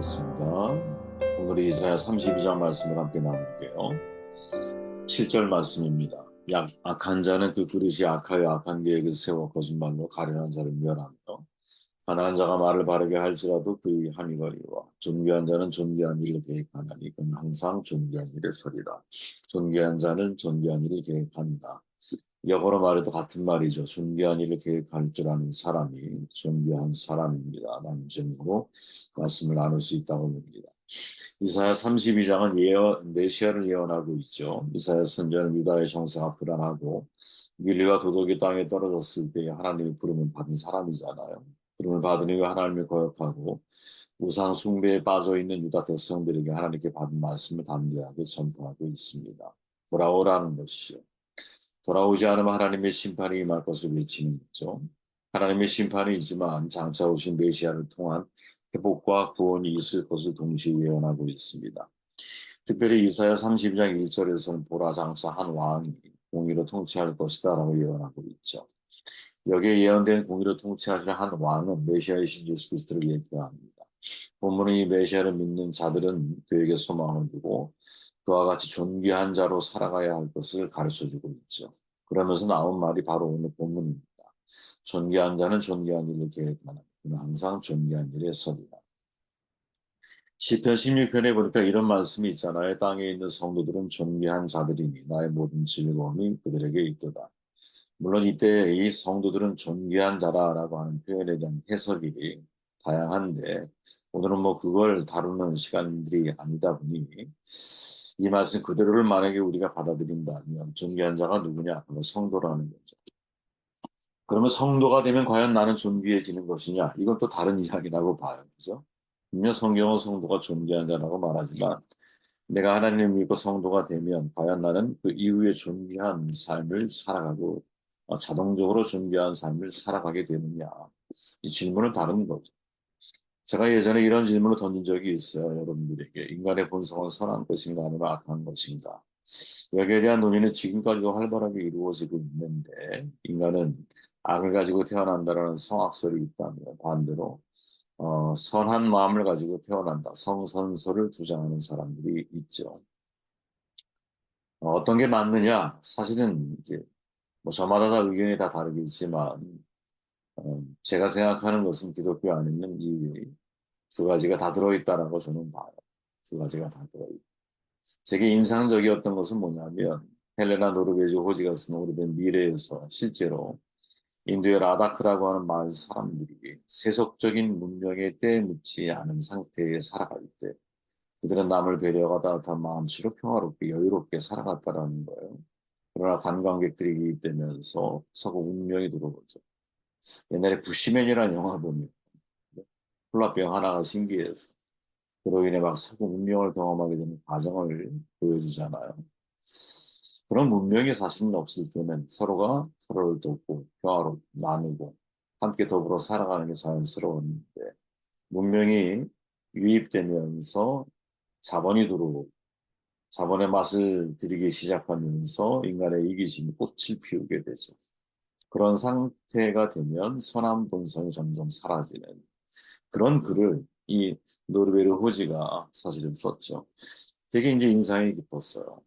반갑습니다. 오늘 이사야 32장 말씀을 함께 나눌게요. 7절 말씀입니다. 악한 자는 그 그릇이 악하여 악한 계획을 세워 거짓말로 가련한 자를 멸하며 가난한 자가 말을 바르게 할지라도 그의 함이 거리와 존귀한 자는 존귀한 일을 계획하나니 그는 항상 존귀한 일을 서리라. 존귀한 자는 존귀한 일을 계획한다. 역어로 말해도 같은 말이죠. 존귀한 일을 계획할 줄 아는 사람이 존귀한 사람입니다. 라는 제목으로 말씀을 나눌 수 있다고 봅니다. 이사야 32장은 메시아를 예언하고 있죠. 이사야 선지자는 유다의 정사가 불안하고 윤리와 도덕이 땅에 떨어졌을 때 하나님의 부름을 받은 사람이잖아요. 부름을 받으니 하나님을 거역하고 우상 숭배에 빠져 있는 유다 백성들에게 하나님께 받은 말씀을 담대하게 전파하고 있습니다. 돌아오라는 것이요. 돌아오지 않으면 하나님의 심판이 임할 것을 외치는 거죠. 하나님의 심판이 있지만 장차 오신 메시아를 통한 회복과 구원이 있을 것을 동시에 예언하고 있습니다. 특별히 이사야 32장 1절에서는 보라 장차 한 왕이 공의로 통치할 것이다 라고 예언하고 있죠. 여기에 예언된 공의로 통치하실 한 왕은 메시아이신 예수 그리스도를 얘기합니다. 본문은 이 메시아를 믿는 자들은 그에게 소망을 두고 그와 같이 존귀한 자로 살아가야 할 것을 가르쳐주고 있죠. 그러면서 나온 말이 바로 오늘 본문입니다. 존귀한 자는 존귀한 일을 계획하는 그는 항상 존귀한 일에 서리라. 시편 16편에 보니까 이런 말씀이 있잖아요. 땅에 있는 성도들은 존귀한 자들이니 나의 모든 즐거움이 그들에게 있도다. 물론 이때 이 성도들은 존귀한 자라라고 하는 표현에 대한 해석이 다양한데 오늘은 뭐 그걸 다루는 시간들이 아니다 보니 이 말씀 그대로를 만약에 우리가 받아들인다면 존귀한 자가 누구냐? 바로 성도라는 거죠. 그러면 성도가 되면 과연 나는 존귀해지는 것이냐? 이건 또 다른 이야기라고 봐요. 그죠? 분명 성경은 성도가 존귀한 자라고 말하지만 내가 하나님을 믿고 성도가 되면 과연 나는 그 이후에 존귀한 삶을 살아가고 자동적으로 존귀한 삶을 살아가게 되느냐. 이 질문은 다른 거죠. 제가 예전에 이런 질문을 던진 적이 있어요. 여러분들에게. 인간의 본성은 선한 것인가 아니면 악한 것인가. 여기에 대한 논의는 지금까지도 활발하게 이루어지고 있는데 인간은 악을 가지고 태어난다는 성악설이 있다면 반대로 선한 마음을 가지고 태어난다. 성선설을 주장하는 사람들이 있죠. 어떤 게 맞느냐? 사실은 이제 뭐 저마다 다 의견이 다 다르겠지만 제가 생각하는 것은 기독교 안에는 이 두 가지가 다 들어있다라고 저는 봐요. 두 가지가 다 들어있다. 되게 인상적이었던 것은 뭐냐면 헬레나 노르웨지 호지가 쓴 오래된 미래에서 실제로 인도의 라다크라고 하는 마을 사람들이 세속적인 문명에 때묻지 않은 상태에 살아갈 때 그들은 남을 배려하고 따뜻한 마음씨로 평화롭게 여유롭게 살아갔다라는 거예요. 그러나 관광객들이 유입되면서 서구 문명이 들어오죠. 옛날에 부시맨이라는 영화 보면 콜라병 하나가 신기해서 그로 인해 막 서구 문명을 경험하게 되는 과정을 보여주잖아요. 그런 문명이 사실은 없을 때는 서로가 서로를 돕고 평화로 나누고 함께 더불어 살아가는 게 자연스러웠는데 문명이 유입되면서 자본이 들어오고 자본의 맛을 들이기 시작하면서 인간의 이기심이 꽃을 피우게 되죠. 그런 상태가 되면 선한 본성이 점점 사라지는 그런 글을 이 노르베르 호지가 사실은 썼죠. 되게 이제 인상이 깊었어요.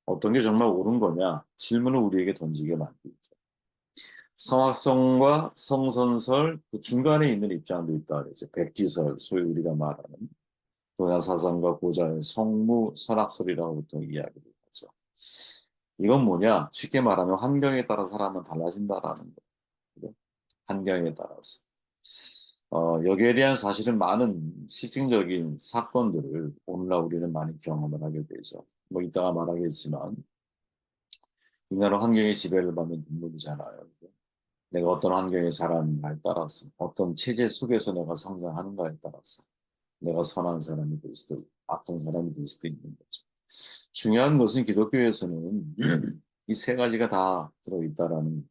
어떤 게 정말 옳은 거냐? 질문을 우리에게 던지게 만들죠. 성악성과 성선설 그 중간에 있는 입장도 있다 그러죠. 백지설, 소위 우리가 말하는 동양사상과 고자의 성무, 선악설이라고 보통 이야기를 하죠. 이건 뭐냐? 쉽게 말하면 환경에 따라 사람은 달라진다라는 거예요. 환경에 따라서. 여기에 대한 사실은 많은 실증적인 사건들을 오늘날 우리는 많이 경험을 하게 되죠. 뭐 이따가 말하겠지만 인간은 환경의 지배를 받는 동물이잖아요. 내가 어떤 환경에 자라는가에 따라서 어떤 체제 속에서 내가 성장하는가에 따라서 내가 선한 사람이 될 수도 있고 악한 사람이 될 수도 있는 거죠. 중요한 것은 기독교에서는 이 세 가지가 다 들어있다라는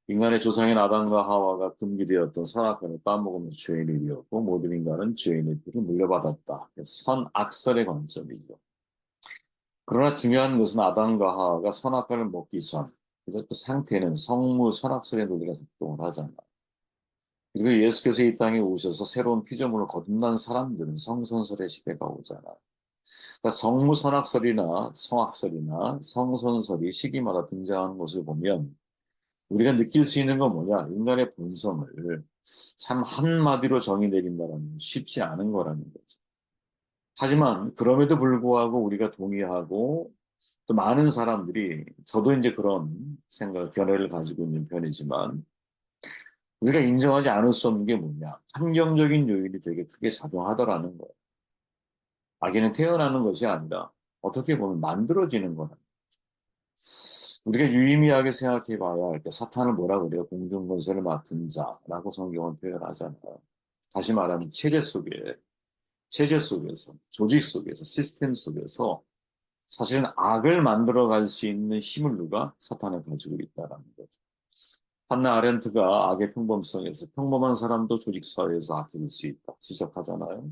인간의 조상인 아담과 하와가 금기되었던 선악과를 따먹으면 죄인이 되었고 모든 인간은 죄인의 피를 물려받았다. 선악설의 관점이죠. 그러나 중요한 것은 아담과 하와가 선악과를 먹기 전 그래서 그 상태는 성무 선악설의 논리가 작동을 하잖아. 그리고 예수께서 이 땅에 오셔서 새로운 피조물을 거듭난 사람들은 성선설의 시대가 오잖아요. 그러니까 성무선학설이나 성악설이나 성선설이 시기마다 등장하는 것을 보면 우리가 느낄 수 있는 건 뭐냐? 인간의 본성을 참 한마디로 정의 내린다는 건 쉽지 않은 거라는 거죠. 하지만 그럼에도 불구하고 우리가 동의하고 또 많은 사람들이 저도 이제 그런 생각, 견해를 가지고 있는 편이지만 우리가 인정하지 않을 수 없는 게 뭐냐? 환경적인 요인이 되게 크게 작용하더라는 거예요. 아기는 태어나는 것이 아니라 어떻게 보면 만들어지는 거라. 우리가 유의미하게 생각해 봐야 할 게 사탄을 뭐라 그래요? 공중권세를 맡은 자라고 성경은 표현하잖아요. 다시 말하면 체제 속에서, 조직 속에서, 시스템 속에서 사실은 악을 만들어갈 수 있는 힘을 누가 사탄을 가지고 있다라는 거죠. 한나 아렌트가 악의 평범성에서 평범한 사람도 조직 사회에서 악해질 수 있다 지적하잖아요.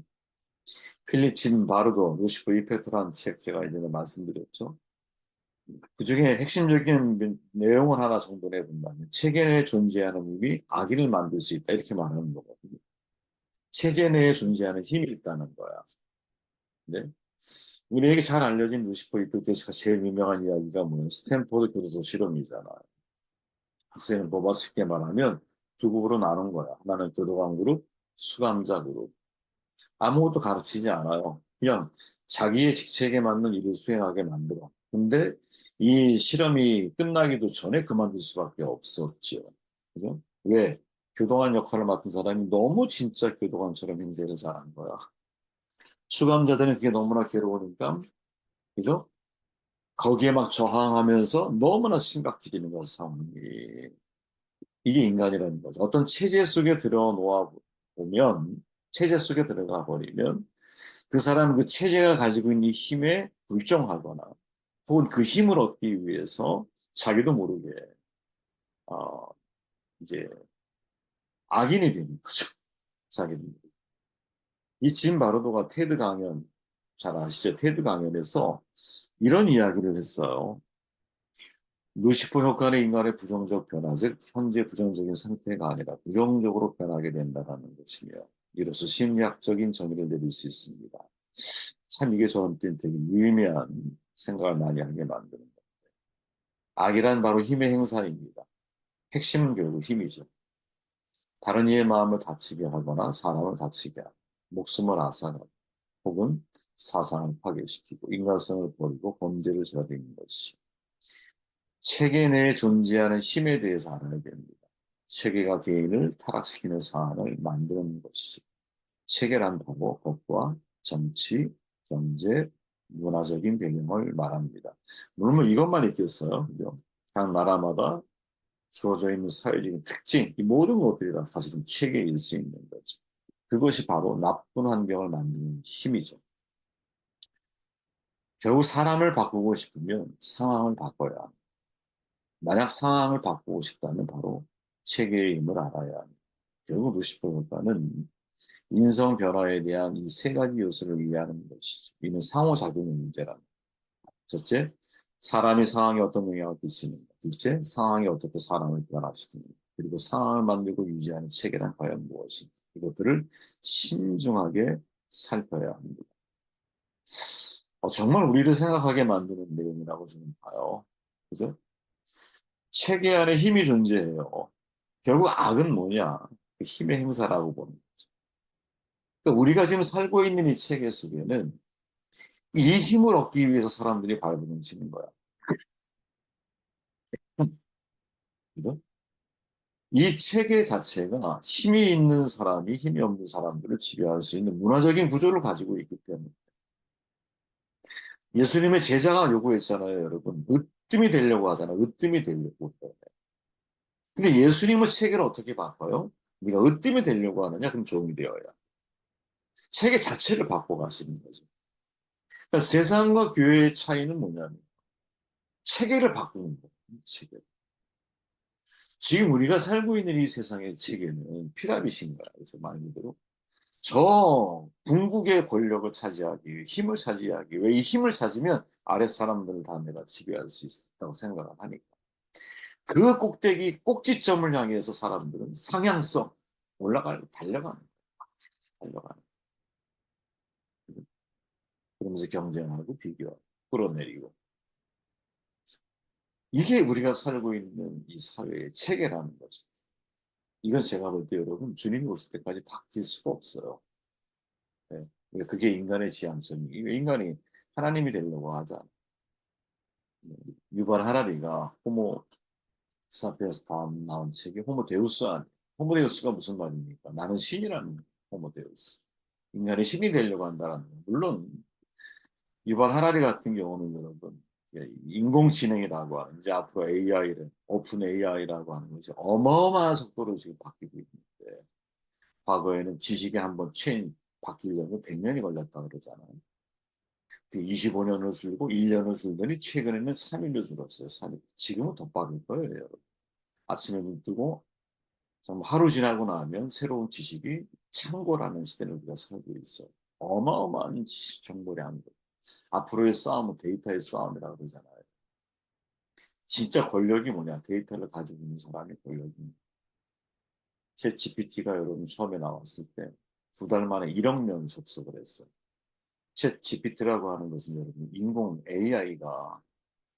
필립 진 바르도 루시프 이펙트라는 책 제가 예전에 말씀드렸죠. 그중에 핵심적인 내용을 하나 정도 내본다면 체계 내에 존재하는 힘이 악인을 만들 수 있다 이렇게 말하는 거거든요. 체제 내에 존재하는 힘이 있다는 거야. 네? 우리에게 잘 알려진 루시퍼 이펙트에서 제일 유명한 이야기가 뭐냐면 스탠포드 교도소 실험이잖아요. 학생을 뽑아 쉽게 말하면 두 그룹으로 나눈 거야. 하나는 교도관 그룹, 수감자 그룹. 아무것도 가르치지 않아요. 그냥 자기의 직책에 맞는 일을 수행하게 만들어. 근데 이 실험이 끝나기도 전에 그만둘 수밖에 없었죠. 그죠? 왜? 교도관 역할을 맡은 사람이 너무 진짜 교도관처럼 행세를 잘한 거야. 수감자들은 그게 너무나 괴로우니까, 그죠? 거기에 막 저항하면서 너무나 심각해지는 거야, 상황이. 이게 인간이라는 거죠. 어떤 체제 속에 들어놓아 보면, 체제 속에 들어가 버리면, 그 사람은 그 체제가 가지고 있는 힘에 불정하거나 혹은 그 힘을 얻기 위해서 자기도 모르게 어, 이제 악인이 되는 거죠. 자기도. 이짐 바로도가 테드 강연 잘 아시죠? 테드 강연에서 이런 이야기를 했어요. 루시퍼 효과는 인간의 부정적 변화, 즉 현재 부정적인 상태가 아니라 부정적으로 변하게 된다는 것이며 이로써 심리학적인 정의를 내릴 수 있습니다. 참 이게 저한테는 되게 유의미한 생각을 많이 하게 만드는 거예요. 악이란 바로 힘의 행사입니다. 핵심은 결국 힘이죠. 다른 이의 마음을 다치게 하거나 사람을 다치게 하고 목숨을 앗아가고 혹은 사상을 파괴시키고 인간성을 버리고 범죄를 저지르는 것이 체계 내에 존재하는 힘에 대해서 알아야 됩니다. 체계가 개인을 타락시키는 상황을 만드는 것이죠. 체계란 바로 법과 정치, 경제, 문화적인 배경을 말합니다. 물론 뭐 이것만 있겠어요. 그죠? 각 나라마다 주어져 있는 사회적인 특징, 이 모든 것들이 다 사실은 체계일 수 있는 거죠. 그것이 바로 나쁜 환경을 만드는 힘이죠. 결국 사람을 바꾸고 싶으면 상황을 바꿔야 합니다. 만약 상황을 바꾸고 싶다면 바로 체계의 힘을 알아야 합니다. 결국 루시퍼 효과는 인성 변화에 대한 이 세 가지 요소를 이해하는 것이죠. 이는 상호작용의 문제랍니다. 첫째, 사람이 상황에 어떤 영향을 끼치는가. 둘째, 상황이 어떻게 사람을 변화시키는가. 그리고 상황을 만들고 유지하는 체계란 과연 무엇인가. 이것들을 신중하게 살펴야 합니다. 정말 우리를 생각하게 만드는 내용이라고 저는 봐요. 그죠? 체계 안에 힘이 존재해요. 결국 악은 뭐냐? 그 힘의 행사라고 보는 거죠. 그러니까 우리가 지금 살고 있는 이 체계 속에는 이 힘을 얻기 위해서 사람들이 발버둥치는 거야. 그죠? 이 체계 자체가 힘이 있는 사람이 힘이 없는 사람들을 지배할 수 있는 문화적인 구조를 가지고 있기 때문에 예수님의 제자가 요구했잖아요, 여러분. 으뜸이 되려고 하잖아. 으뜸이 되려고. 근데 예수님은 체계를 어떻게 바꿔요? 네가 으뜸이 되려고 하느냐? 그럼 종이 되어야. 체계 자체를 바꿔 가시는 거죠. 그러니까 세상과 교회의 차이는 뭐냐면 체계를 바꾸는 거예요. 체계. 지금 우리가 살고 있는 이 세상의 체계는 피라미드인 거야. 그래서 말 그대로. 저 궁극의 권력을 차지하기 위해 힘을 차지하기 위해 이 힘을 찾으면 아랫 사람들을 다 내가 지배할 수 있다고 생각을 하니까 그 꼭대기 꼭지점을 향해서 사람들은 상향성 달려가는, 달려가는. 그러면서 경쟁하고 비교하고 끌어내리고. 이게 우리가 살고 있는 이 사회의 체계라는 거죠. 이건 제가 볼 때 여러분 주님이 오실 때까지 바뀔 수가 없어요. 네. 그게 인간의 지향점이. 인간이 하나님이 되려고 하잖아. 유발 하라리가 호모 사피엔스 다음 나온 책이 호모데우스 아니에요. 호모데우스가 무슨 말입니까? 나는 신이라는 호모데우스. 인간이 신이 되려고 한다는 거. 물론 유발 하라리 같은 경우는 여러분 인공지능이라고 하는 이제 앞으로 AI를 오픈 AI라고 하는 거죠. 어마어마한 속도로 지금 바뀌고 있는데 과거에는 지식이 한번 바뀌려면 100년이 걸렸다 그러잖아요. 25년을 줄고 1년을 줄더니 최근에는 3일로 줄었어요. 3일. 지금은 더 빠를 거예요, 여러분. 아침에 눈 뜨고 정말 하루 지나고 나면 새로운 지식이 창고라는 시대를 우리가 살고 있어요. 어마어마한 정보량 한 거. 앞으로의 싸움은 데이터의 싸움이라고 그러잖아요. 진짜 권력이 뭐냐? 데이터를 가지고 있는 사람이 권력입니다. 제 GPT가 여러분 처음에 나왔을 때 2달 만에 1억 명 접속을 했어요. 챗 GPT라고 하는 것은 여러분 인공 AI가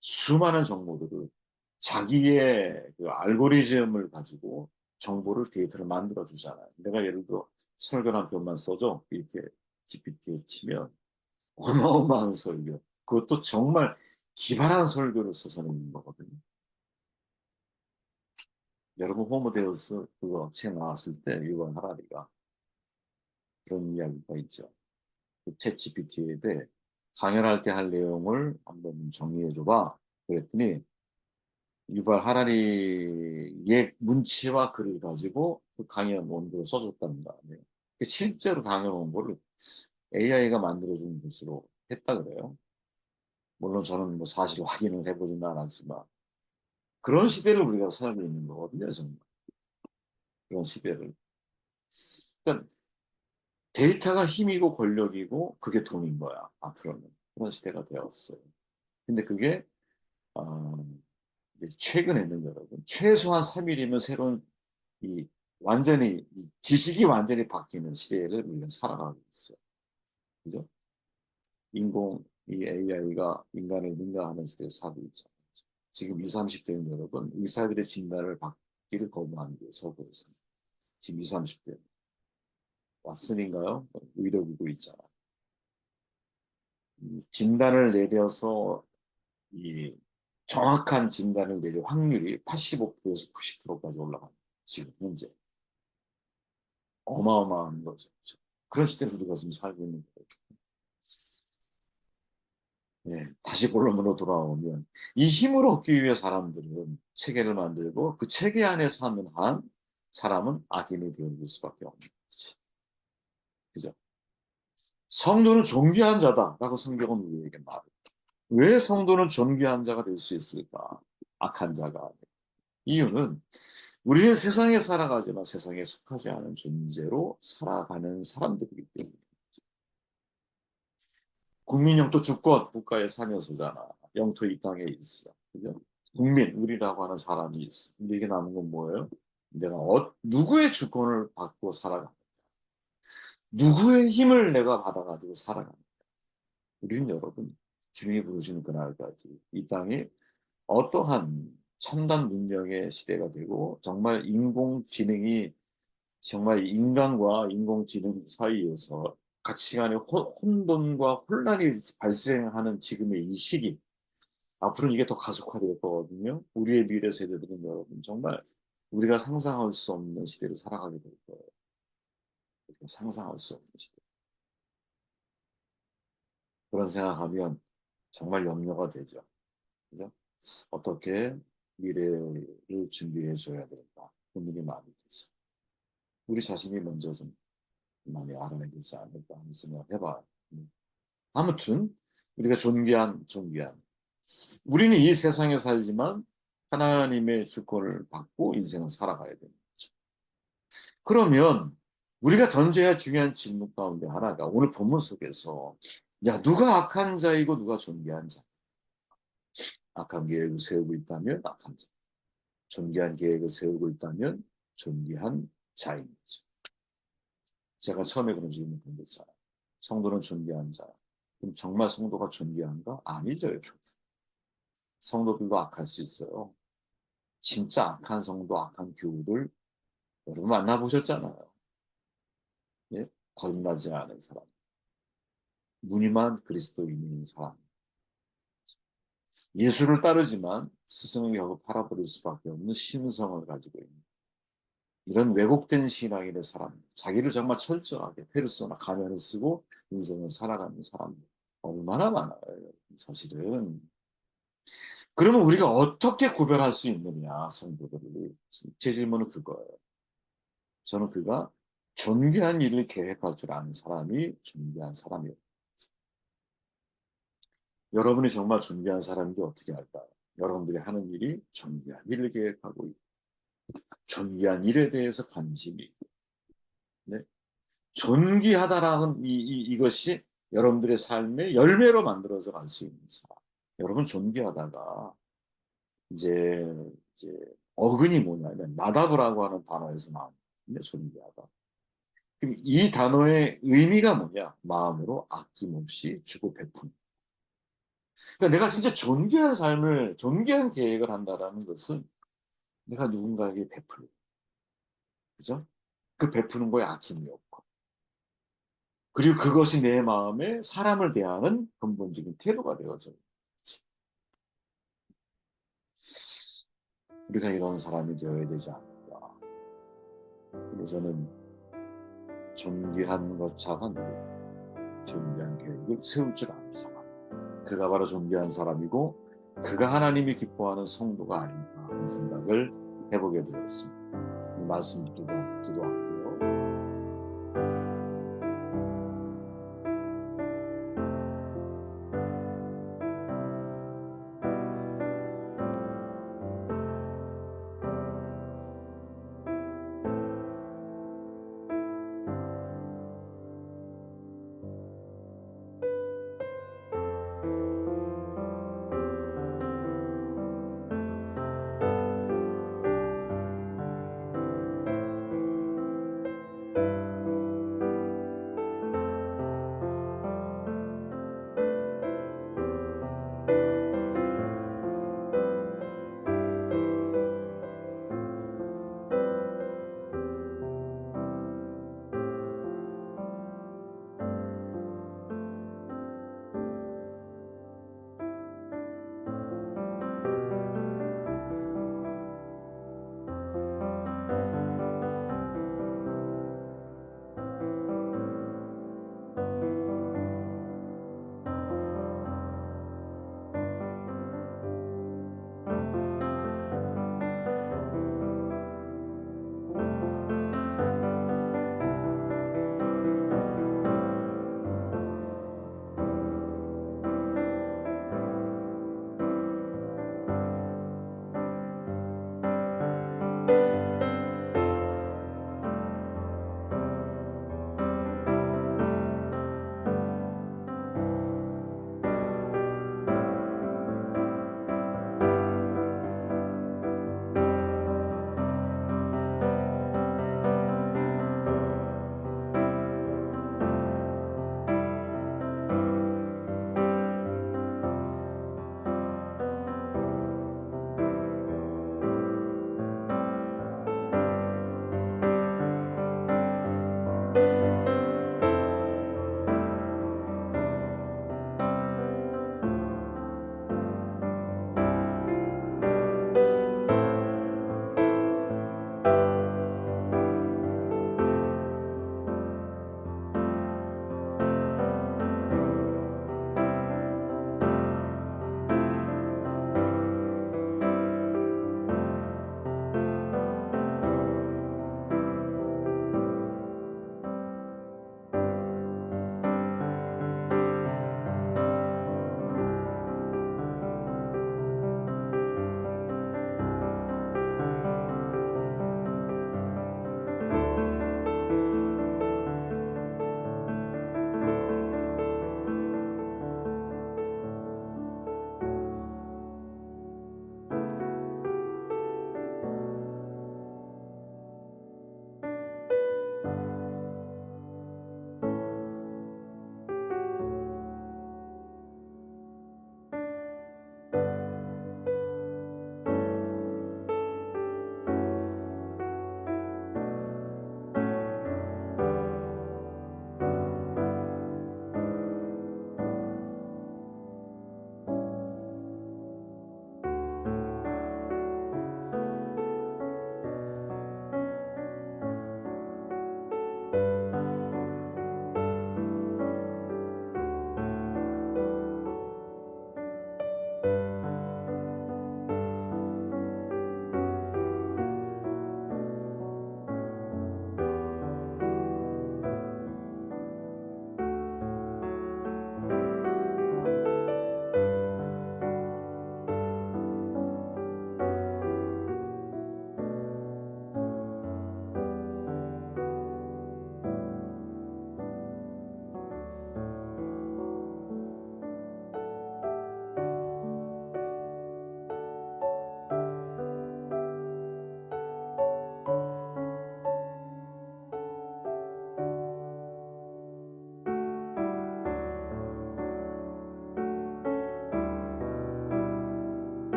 수많은 정보들을 자기의 그 알고리즘을 가지고 정보를 데이터를 만들어 주잖아요. 내가 예를 들어 설교 한 편만 써줘 이렇게 GPT에 치면 어마어마한 설교. 그것도 정말 기발한 설교를 써서 내는 거거든요. 여러분 호모데우스 그거 책 나왔을 때 유val 하라리가 그런 이야기가 있죠. 그챗 GPT에 대해 강연할 때 할 내용을 한번 정리해 줘봐. 그랬더니 유발 하라리의 문체와 글을 가지고 그 강연 원고를 써줬답니다. 네. 실제로 강연 원고를 AI가 만들어준 것으로 했다 그래요. 물론 저는 뭐 사실 확인을 해보지는 않았지만 그런 시대를 우리가 살고 있는 거거든요. 정말 그런 시대를. 그러니까 데이터가 힘이고 권력이고 그게 돈인 거야. 앞으로는 그런 시대가 되었어요. 근데 그게 어, 최근에는 여러분 최소한 3일이면 새로운 이 완전히 이 지식이 완전히 바뀌는 시대를 우리가 살아가고 있어요. 그죠? 이 AI가 인간을 능가하는 시대에 살고 있잖아요. 지금 20, 30대는 여러분 의사들의 진단을 받기를 거부하는 게 서고 있습니다. 지금 20, 30대 왓슨인가요? 의료기구 있잖아. 진단을 내려서 이 정확한 진단을 내릴 확률이 85%에서 90%까지 올라갑니다. 지금 현재. 어마어마한 거죠. 그런 시대를 우리가 지금 살고 있는 거예요. 예, 다시 본론으로 돌아오면 이 힘을 얻기 위해 사람들은 체계를 만들고 그 체계 안에 사는 한 사람은 악인이 되어질 수밖에 없는 거지. 그죠? 성도는 존귀한 자다라고 성경은 우리에게 말해요. 왜 성도는 존귀한 자가 될 수 있을까? 악한 자가 아니라. 이유는 우리는 세상에 살아가지만 세상에 속하지 않은 존재로 살아가는 사람들이기 때문에. 국민 영토 주권 국가의 상여소잖아. 영토 이 땅에 있어. 그죠? 국민 우리라고 하는 사람이 있어. 근데 이게 남은 건 뭐예요? 내가 누구의 주권을 받고 살아가? 누구의 힘을 내가 받아가지고 살아가? 우리는 여러분 주님이 부르시는 그날까지 이 땅이 어떠한 첨단 문명의 시대가 되고 정말 인공지능이 정말 인간과 인공지능 사이에서 가치관의 혼돈과 혼란이 발생하는 지금의 이 시기 앞으로는 이게 더 가속화될 거거든요. 우리의 미래 세대들은 여러분 정말 우리가 상상할 수 없는 시대를 살아가게 될 거예요. 우리가 상상할 수 없는 시대. 그런 생각하면 정말 염려가 되죠. 그죠? 어떻게 미래를 준비해 줘야 될까 고민이 많이 되죠. 우리 자신이 먼저 좀 많이 알아야 되지 않을까 하는 생각을 해봐요. 아무튼 우리가 존귀한 우리는 이 세상에 살지만 하나님의 주권을 받고 인생을 살아가야 되는 거죠. 그러면 우리가 던져야 중요한 질문 가운데 하나가 오늘 본문 속에서 야 누가 악한 자이고 누가 존귀한 자? 악한 계획을 세우고 있다면 악한 자. 존귀한 계획을 세우고 있다면 존귀한 자인 거죠. 제가 처음에 그런 질문 던졌잖아요. 성도는 존귀한 자. 그럼 정말 성도가 존귀한가? 아니죠, 여러분. 성도들도 악할 수 있어요. 진짜 악한 성도, 악한 교우들 여러분 만나보셨잖아요. 예? 거듭나지 않은 사람. 무늬만 그리스도인인 사람. 예수를 따르지만 스승을 결국 팔아버릴 수밖에 없는 신성을 가지고 있는 이런 왜곡된 신앙인의 사람, 자기를 정말 철저하게 페르소나 가면을 쓰고 인생을 살아가는 사람들 얼마나 많아요, 사실은. 그러면 우리가 어떻게 구별할 수 있느냐, 성도들을. 제 질문은 그거예요. 저는 그가 존귀한 일을 계획할 줄 아는 사람이 존귀한 사람이에요. 여러분이 정말 존귀한 사람인지 어떻게 알까요? 여러분들이 하는 일이 존귀한 일을 계획하고 있고, 존귀한 일에 대해서 관심이 있고, 네? 존귀하다라는 이것이 여러분들의 삶의 열매로 만들어져 갈 수 있는 사람. 여러분 존귀하다가 이제, 이제 어근이 뭐냐면 나다브라고 하는 단어에서 나오는데 존귀하다. 그럼 이 단어의 의미가 뭐냐? 마음으로 아낌없이 주고 베푸는. 그러니까 내가 진짜 존귀한 삶을, 존귀한 계획을 한다라는 것은 내가 누군가에게 베풀고, 그죠? 그 베푸는 거에 아낌이 없고, 그리고 그것이 내 마음에 사람을 대하는 근본적인 태도가 되어져. 우리가 이런 사람이 되어야 되지 않을까. 그리고 저는 존귀한 것차가 존귀한 계획을 세울 줄 아는 사람. 그가 바로 존귀한 사람이고, 그가 하나님이 기뻐하는 성도가 아닌가 하는 생각을 해보게 되었습니다. 이 말씀 기도할게요.